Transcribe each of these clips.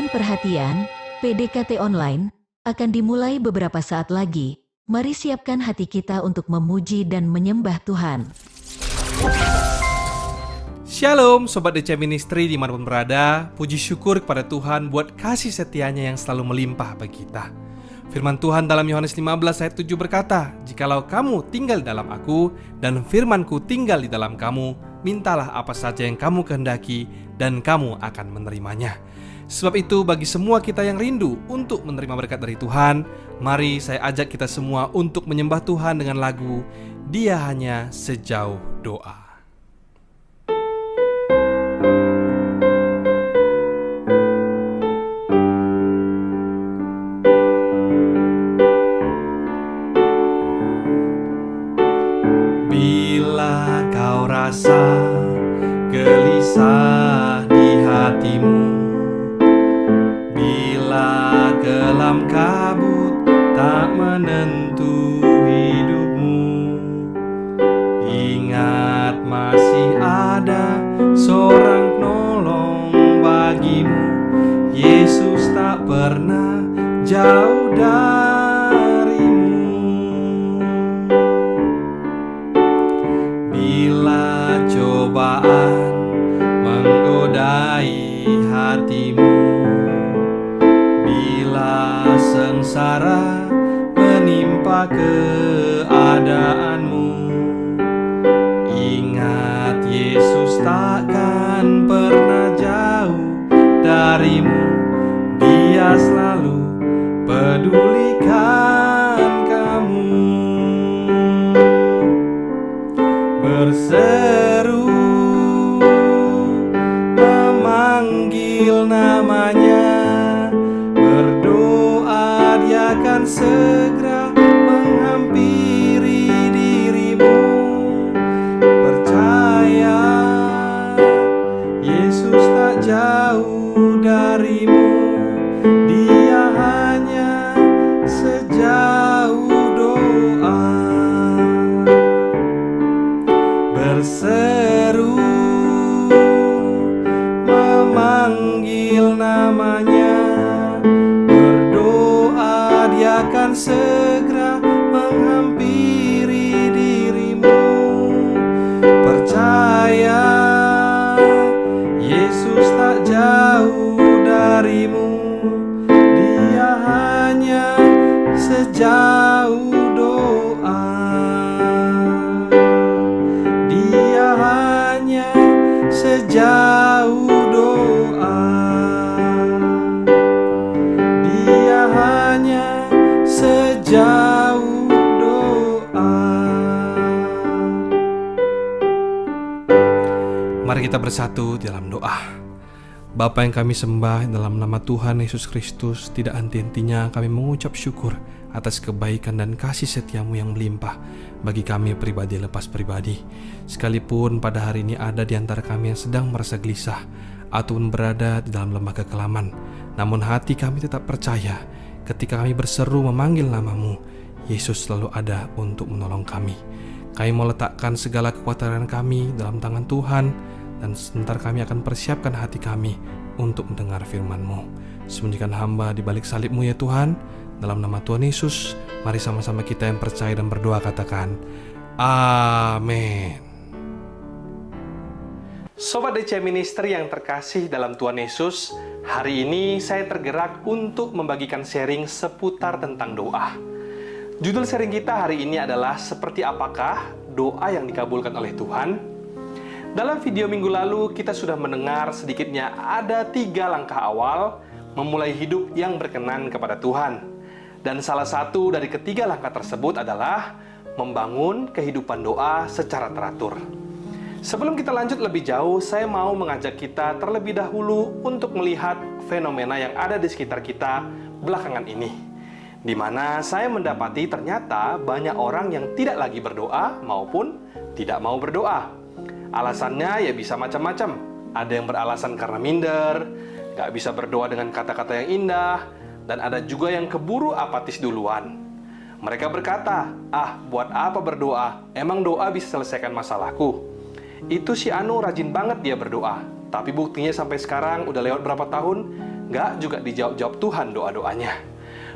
Perhatian, PDKT online akan dimulai beberapa saat lagi. Mari siapkan hati kita untuk memuji dan menyembah Tuhan. Shalom Sobat DC Ministry dimanapun berada. Puji syukur kepada Tuhan buat kasih setianya yang selalu melimpah bagi kita. Firman Tuhan dalam Yohanes 15 ayat 7 berkata, "Jikalau kamu tinggal di dalam aku dan firman-Ku tinggal di dalam kamu, mintalah apa saja yang kamu kehendaki dan kamu akan menerimanya." Sebab itu bagi semua kita yang rindu untuk menerima berkat dari Tuhan, mari saya ajak kita semua untuk menyembah Tuhan dengan lagu Dia Hanya Sejauh Doa. Bila kau rasa gelisah di hatimu, bila kelam kabut tak menentu hidupmu, ingat masih ada seorang penolong bagimu. Yesus tak pernah jauh darimu. Bila cobaan menggodai hatimu, sengsara menimpa keadaanmu, ingat Yesus takkan pernah jauh darimu. Dia selalu pedulikan kamu. Berseru memanggil namanya, akan segera menghampiri dirimu. Percaya, Yesus tak jauh darimu. Dia hanya sejauh doa. Berseru memanggil namanya, akan segera menghampiri dirimu. Percaya, Yesus tak jauh darimu. Dia hanya sejauh doa. Dia hanya sejauh doa. Dia hanya sejauh doa. Mari kita bersatu dalam doa. Bapa yang kami sembah, dalam nama Tuhan Yesus Kristus, tidak henti-hentinya kami mengucap syukur atas kebaikan dan kasih setiamu yang melimpah bagi kami pribadi lepas pribadi. Sekalipun pada hari ini ada di antara kami yang sedang merasa gelisah ataupun berada di dalam lembah kekelaman, namun hati kami tetap percaya ketika kami berseru memanggil namamu, Yesus selalu ada untuk menolong kami. Kami mau letakkan segala kekhawatiran kami dalam tangan Tuhan, dan sebentar kami akan persiapkan hati kami untuk mendengar firman-Mu. Sembunyikan hamba di balik salib-Mu ya Tuhan. Dalam nama Tuhan Yesus, mari sama-sama kita yang percaya dan berdoa katakan, Amin. Sobat DC Ministry yang terkasih dalam Tuhan Yesus, hari ini saya tergerak untuk membagikan sharing seputar tentang doa. Judul sharing kita hari ini adalah seperti apakah doa yang dikabulkan oleh Tuhan? Dalam video minggu lalu kita sudah mendengar sedikitnya ada 3 langkah awal memulai hidup yang berkenan kepada Tuhan. Dan salah satu dari ketiga langkah tersebut adalah membangun kehidupan doa secara teratur. Sebelum kita lanjut lebih jauh, saya mau mengajak kita terlebih dahulu untuk melihat fenomena yang ada di sekitar kita belakangan ini, di mana saya mendapati ternyata banyak orang yang tidak lagi berdoa maupun tidak mau berdoa. Alasannya ya bisa macam-macam. Ada yang beralasan karena minder, nggak bisa berdoa dengan kata-kata yang indah, dan ada juga yang keburu apatis duluan. Mereka berkata, buat apa berdoa? Emang doa bisa selesaikan masalahku? Itu si Anu rajin banget dia berdoa, tapi buktinya sampai sekarang udah lewat berapa tahun, nggak juga dijawab-jawab Tuhan doa-doanya.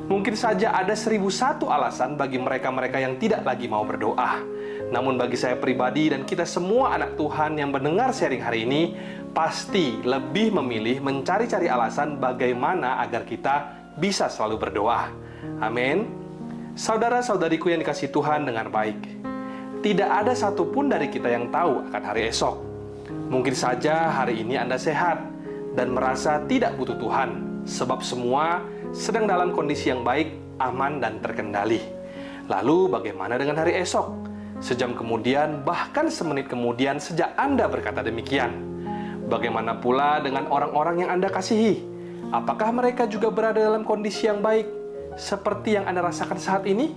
Mungkin saja ada 1001 alasan bagi mereka-mereka yang tidak lagi mau berdoa. Namun bagi saya pribadi dan kita semua anak Tuhan yang mendengar sharing hari ini, pasti lebih memilih mencari-cari alasan bagaimana agar kita bisa selalu berdoa. Amin. Saudara-saudariku yang dikasihi Tuhan dengan baik, tidak ada satupun dari kita yang tahu akan hari esok. Mungkin saja hari ini Anda sehat dan merasa tidak butuh Tuhan, sebab semua sedang dalam kondisi yang baik, aman, dan terkendali. Lalu bagaimana dengan hari esok? Sejam kemudian, bahkan semenit kemudian sejak Anda berkata demikian. Bagaimana pula dengan orang-orang yang Anda kasihi? Apakah mereka juga berada dalam kondisi yang baik, seperti yang Anda rasakan saat ini?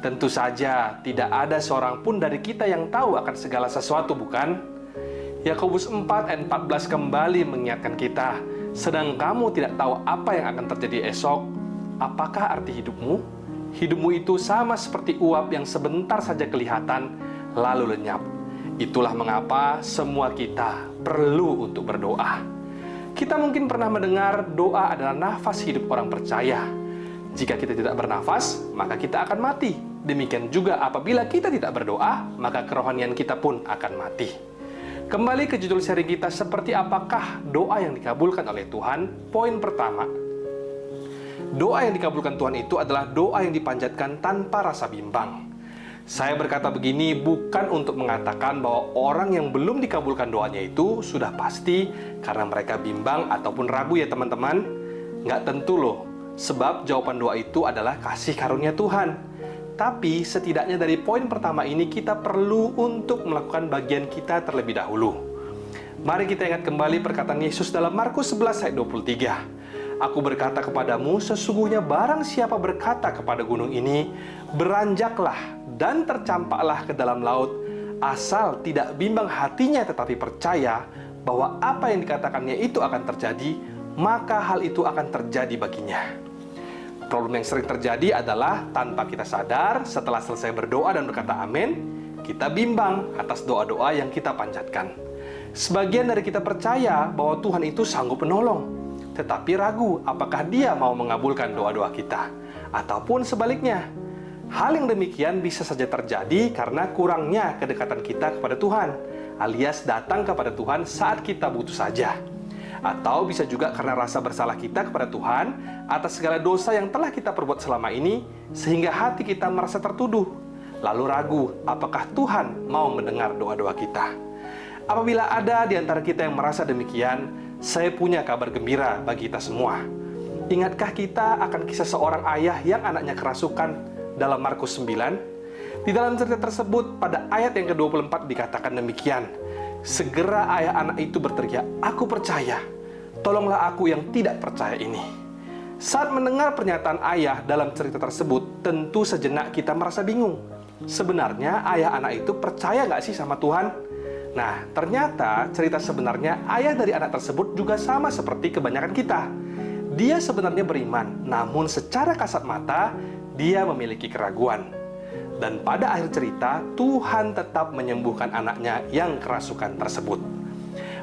Tentu saja tidak ada seorang pun dari kita yang tahu akan segala sesuatu, bukan? Yakobus 4 ayat 14 kembali mengingatkan kita, sedang kamu tidak tahu apa yang akan terjadi esok, apakah arti hidupmu? Hidupmu itu sama seperti uap yang sebentar saja kelihatan, lalu lenyap. Itulah mengapa semua kita perlu untuk berdoa. Kita mungkin pernah mendengar doa adalah nafas hidup orang percaya. Jika kita tidak bernafas, maka kita akan mati. Demikian juga apabila kita tidak berdoa, maka kerohanian kita pun akan mati. Kembali ke judul seri kita, seperti apakah doa yang dikabulkan oleh Tuhan? Poin pertama, doa yang dikabulkan Tuhan itu adalah doa yang dipanjatkan tanpa rasa bimbang. Saya berkata begini bukan untuk mengatakan bahwa orang yang belum dikabulkan doanya itu sudah pasti karena mereka bimbang ataupun ragu ya teman-teman. Nggak tentu loh, sebab jawaban doa itu adalah kasih karunia Tuhan. Tapi setidaknya dari poin pertama ini kita perlu untuk melakukan bagian kita terlebih dahulu. Mari kita ingat kembali perkataan Yesus dalam Markus 11 ayat 23. Aku berkata kepadamu, sesungguhnya barang siapa berkata kepada gunung ini, beranjaklah dan tercampaklah ke dalam laut, asal tidak bimbang hatinya tetapi percaya bahwa apa yang dikatakannya itu akan terjadi, maka hal itu akan terjadi baginya. Problem yang sering terjadi adalah tanpa kita sadar, setelah selesai berdoa dan berkata amin, kita bimbang atas doa-doa yang kita panjatkan. Sebagian dari kita percaya bahwa Tuhan itu sanggup menolong, tetapi ragu apakah Dia mau mengabulkan doa-doa kita. Ataupun sebaliknya, hal yang demikian bisa saja terjadi karena kurangnya kedekatan kita kepada Tuhan, alias datang kepada Tuhan saat kita butuh saja. Atau bisa juga karena rasa bersalah kita kepada Tuhan atas segala dosa yang telah kita perbuat selama ini, sehingga hati kita merasa tertuduh, lalu ragu apakah Tuhan mau mendengar doa-doa kita. Apabila ada di antara kita yang merasa demikian, saya punya kabar gembira bagi kita semua. Ingatkah kita akan kisah seorang ayah yang anaknya kerasukan dalam Markus 9? Di dalam cerita tersebut, pada ayat yang ke-24 dikatakan demikian, segera ayah anak itu berteriak, "Aku percaya, tolonglah aku yang tidak percaya ini." Saat mendengar pernyataan ayah dalam cerita tersebut, tentu sejenak kita merasa bingung. Sebenarnya ayah anak itu percaya nggak sih sama Tuhan? Nah, ternyata cerita sebenarnya ayah dari anak tersebut juga sama seperti kebanyakan kita. Dia sebenarnya beriman, namun secara kasat mata, dia memiliki keraguan. Dan pada akhir cerita, Tuhan tetap menyembuhkan anaknya yang kerasukan tersebut.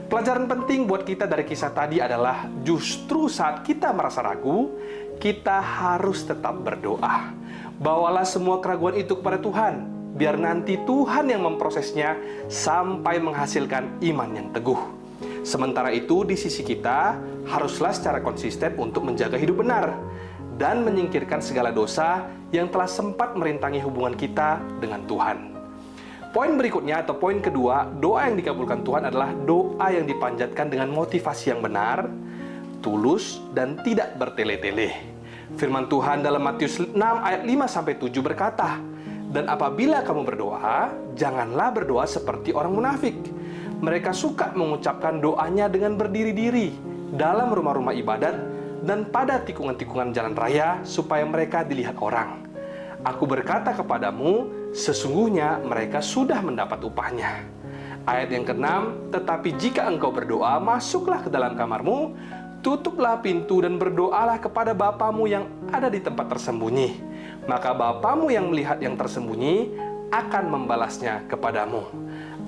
Pelajaran penting buat kita dari kisah tadi adalah justru saat kita merasa ragu, kita harus tetap berdoa. Bawalah semua keraguan itu kepada Tuhan, biar nanti Tuhan yang memprosesnya sampai menghasilkan iman yang teguh. Sementara itu, di sisi kita, haruslah secara konsisten untuk menjaga hidup benar dan menyingkirkan segala dosa yang telah sempat merintangi hubungan kita dengan Tuhan. Poin berikutnya atau poin kedua, doa yang dikabulkan Tuhan adalah doa yang dipanjatkan dengan motivasi yang benar, tulus, dan tidak bertele-tele. Firman Tuhan dalam Matius 6 ayat 5-7 berkata, "Dan apabila kamu berdoa, janganlah berdoa seperti orang munafik. Mereka suka mengucapkan doanya dengan berdiri-diri dalam rumah-rumah ibadat dan pada tikungan-tikungan jalan raya supaya mereka dilihat orang. Aku berkata kepadamu, sesungguhnya mereka sudah mendapat upahnya." Ayat yang ke-6, "Tetapi jika engkau berdoa, masuklah ke dalam kamarmu, Tutuplah pintu dan berdoalah kepada Bapamu yang ada di tempat tersembunyi. Maka Bapamu yang melihat yang tersembunyi akan membalasnya kepadamu.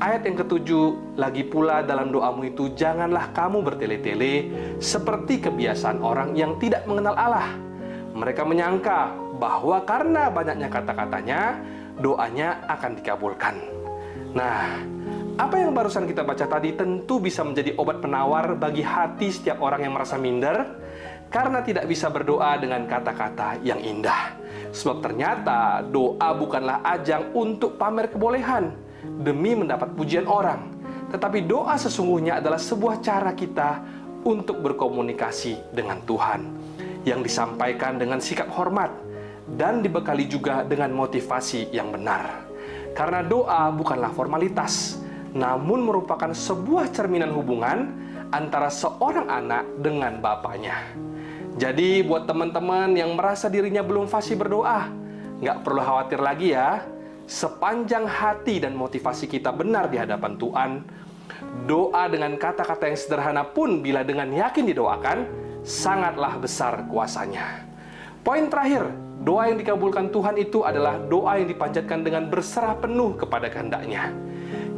Ayat yang ketujuh, lagi pula dalam doamu itu janganlah kamu bertele-tele seperti kebiasaan orang yang tidak mengenal Allah. Mereka menyangka bahwa karena banyaknya kata-katanya, doanya akan dikabulkan. Nah, apa yang barusan kita baca tadi tentu bisa menjadi obat penawar bagi hati setiap orang yang merasa minder karena tidak bisa berdoa dengan kata-kata yang indah. Sebab ternyata doa bukanlah ajang untuk pamer kebolehan demi mendapat pujian orang, tetapi doa sesungguhnya adalah sebuah cara kita untuk berkomunikasi dengan Tuhan yang disampaikan dengan sikap hormat dan dibekali juga dengan motivasi yang benar. Karena doa bukanlah formalitas, namun merupakan sebuah cerminan hubungan antara seorang anak dengan bapaknya. Jadi buat teman-teman yang merasa dirinya belum fasih berdoa, nggak perlu khawatir lagi ya. Sepanjang hati dan motivasi kita benar di hadapan Tuhan, doa dengan kata-kata yang sederhana pun bila dengan yakin didoakan, sangatlah besar kuasanya. Poin terakhir, doa yang dikabulkan Tuhan itu adalah doa yang dipanjatkan dengan berserah penuh kepada kehendak-Nya.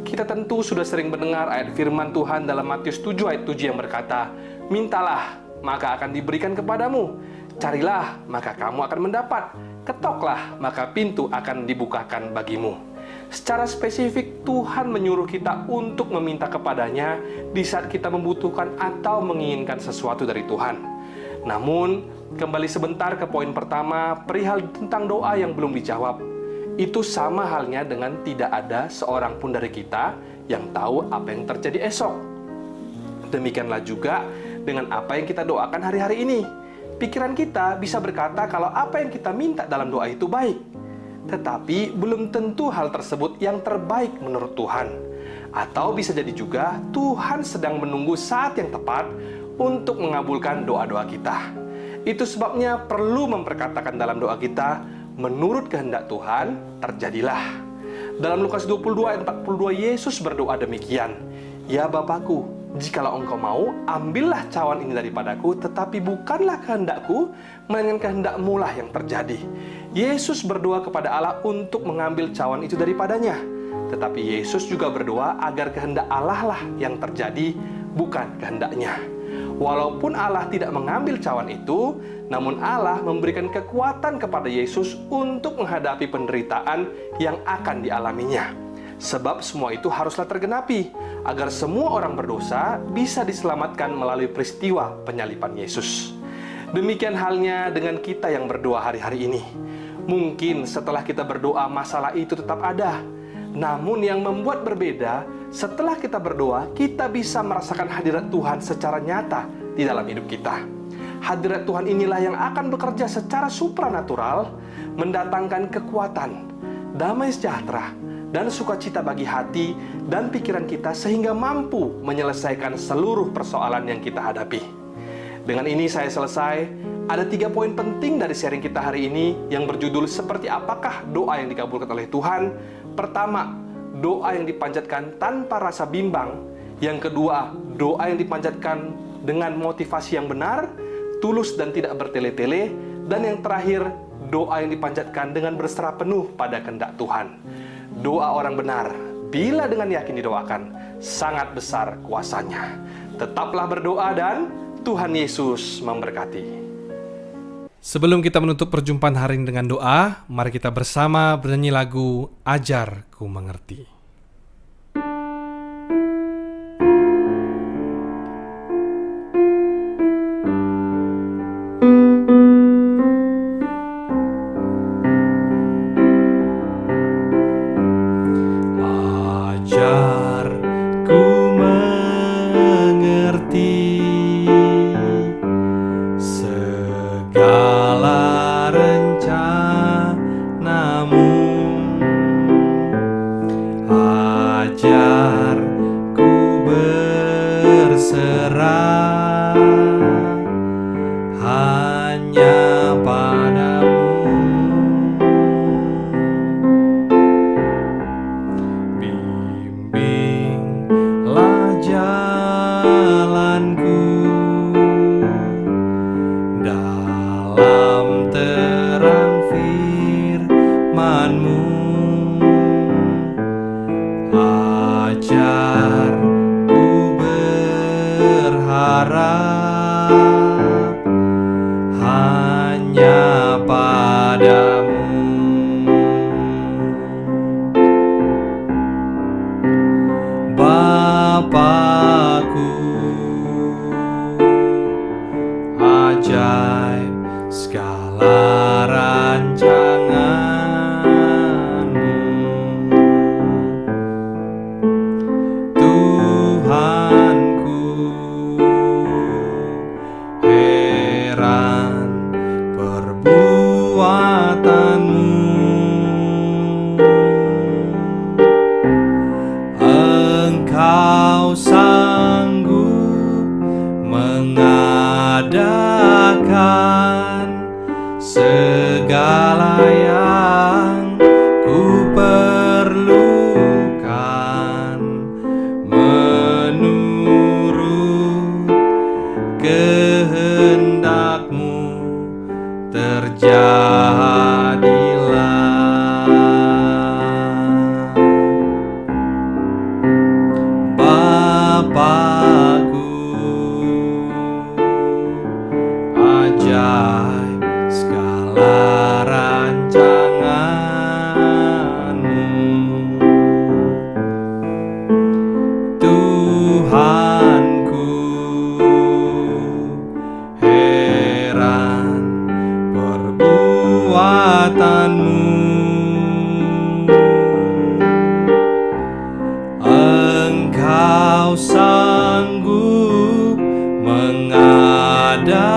Kita tentu sudah sering mendengar ayat firman Tuhan dalam Matius 7 ayat 7 yang berkata, "Mintalah, maka akan diberikan kepadamu. Carilah, maka kamu akan mendapat. Ketoklah, maka pintu akan dibukakan bagimu." Secara spesifik, Tuhan menyuruh kita untuk meminta kepadanya di saat kita membutuhkan atau menginginkan sesuatu dari Tuhan. Namun, kembali sebentar ke poin pertama, perihal tentang doa yang belum dijawab. Itu sama halnya dengan tidak ada seorang pun dari kita yang tahu apa yang terjadi esok. Demikianlah juga dengan apa yang kita doakan hari-hari ini. Pikiran kita bisa berkata kalau apa yang kita minta dalam doa itu baik. Tetapi belum tentu hal tersebut yang terbaik menurut Tuhan. Atau bisa jadi juga Tuhan sedang menunggu saat yang tepat untuk mengabulkan doa-doa kita. Itu sebabnya perlu memperkatakan dalam doa kita, menurut kehendak Tuhan, terjadilah. Dalam Lukas 22 ayat 42, Yesus berdoa demikian, "Ya Bapakku, jikalau Engkau mau, ambillah cawan ini daripadaku, tetapi bukanlah kehendakku, melainkan kehendak-Mu lah yang terjadi." Yesus berdoa kepada Allah untuk mengambil cawan itu daripadanya. Tetapi Yesus juga berdoa agar kehendak Allah lah yang terjadi, bukan kehendaknya. Walaupun Allah tidak mengambil cawan itu, namun Allah memberikan kekuatan kepada Yesus untuk menghadapi penderitaan yang akan dialaminya. Sebab semua itu haruslah tergenapi, agar semua orang berdosa bisa diselamatkan melalui peristiwa penyaliban Yesus. Demikian halnya dengan kita yang berdoa hari-hari ini. Mungkin setelah kita berdoa masalah itu tetap ada. Namun yang membuat berbeda, setelah kita berdoa, kita bisa merasakan hadirat Tuhan secara nyata di dalam hidup kita. Hadirat Tuhan inilah yang akan bekerja secara supranatural, mendatangkan kekuatan, damai sejahtera, dan sukacita bagi hati dan pikiran kita sehingga mampu menyelesaikan seluruh persoalan yang kita hadapi. Dengan ini saya selesai. Ada 3 poin penting dari sharing kita hari ini yang berjudul seperti apakah doa yang dikabulkan oleh Tuhan. Pertama, doa yang dipanjatkan tanpa rasa bimbang. Yang kedua, doa yang dipanjatkan dengan motivasi yang benar, tulus dan tidak bertele-tele. Dan yang terakhir, doa yang dipanjatkan dengan berserah penuh pada kehendak Tuhan. Doa orang benar, bila dengan yakin didoakan, sangat besar kuasanya. Tetaplah berdoa dan Tuhan Yesus memberkati. Sebelum kita menutup perjumpaan hari ini dengan doa, mari kita bersama bernyanyi lagu Ajar Ku Mengerti. Ajar ku mengerti segala rencanamu, ajaib segala rancangan-Mu. Tuhanku, heran perbuatan-Mu. Engkau sanggup mengadakan segala yang ku perlukan menurut kehendak-Mu, terjadilah. Bapakku, ajaib segala rancangan-Mu. Tuhanku, heran perbuatan-Mu. Engkau sanggup mengadakan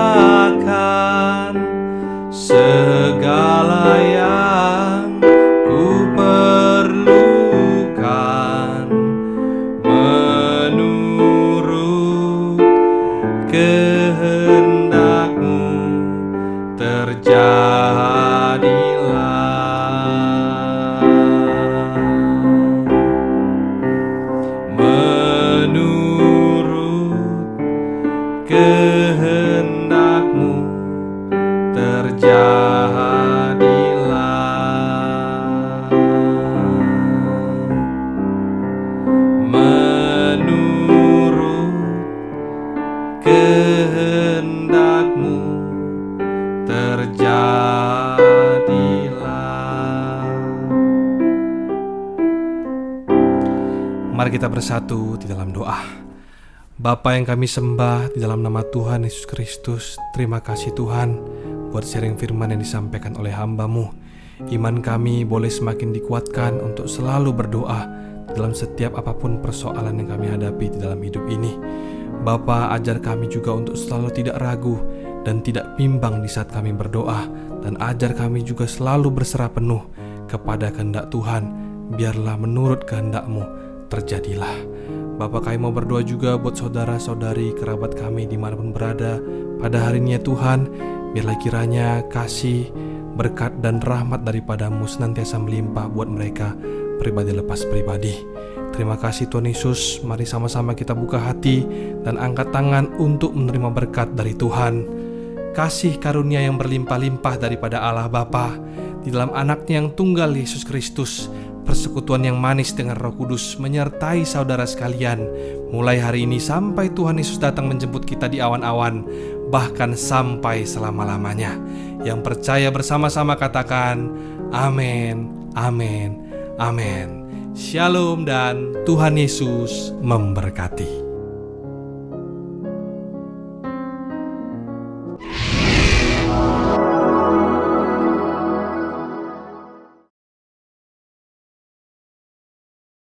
segala yang ku perlukan menurut kehendak-Mu, terjadilah. Menurut kehendak-Mu, terjadilah. Menurut kehendak-Mu, terjadilah. Mari kita bersatu di dalam doa. Bapa yang kami sembah, di dalam nama Tuhan Yesus Kristus, terima kasih Tuhan buat sharing firman yang disampaikan oleh hamba-Mu. Iman kami boleh semakin dikuatkan untuk selalu berdoa dalam setiap apapun persoalan yang kami hadapi di dalam hidup ini. Bapa, ajar kami juga untuk selalu tidak ragu dan tidak bimbang di saat kami berdoa, dan ajar kami juga selalu berserah penuh kepada kehendak Tuhan. Biarlah menurut kehendak-Mu terjadilah. Bapak, kami mau berdoa juga buat saudara-saudari kerabat kami dimanapun berada pada hari ini ya Tuhan. Biarlah kiranya kasih, berkat dan rahmat daripada-Mu senantiasa melimpah buat mereka pribadi lepas pribadi. Terima kasih Tuhan Yesus. Mari sama-sama kita buka hati dan angkat tangan untuk menerima berkat dari Tuhan. Kasih karunia yang berlimpah-limpah daripada Allah Bapa di dalam anaknya yang tunggal Yesus Kristus, persekutuan yang manis dengan Roh Kudus menyertai saudara sekalian, mulai hari ini sampai Tuhan Yesus datang menjemput kita di awan-awan, bahkan sampai selama-lamanya. Yang percaya bersama-sama katakan amin, amin, amin. Shalom dan Tuhan Yesus memberkati.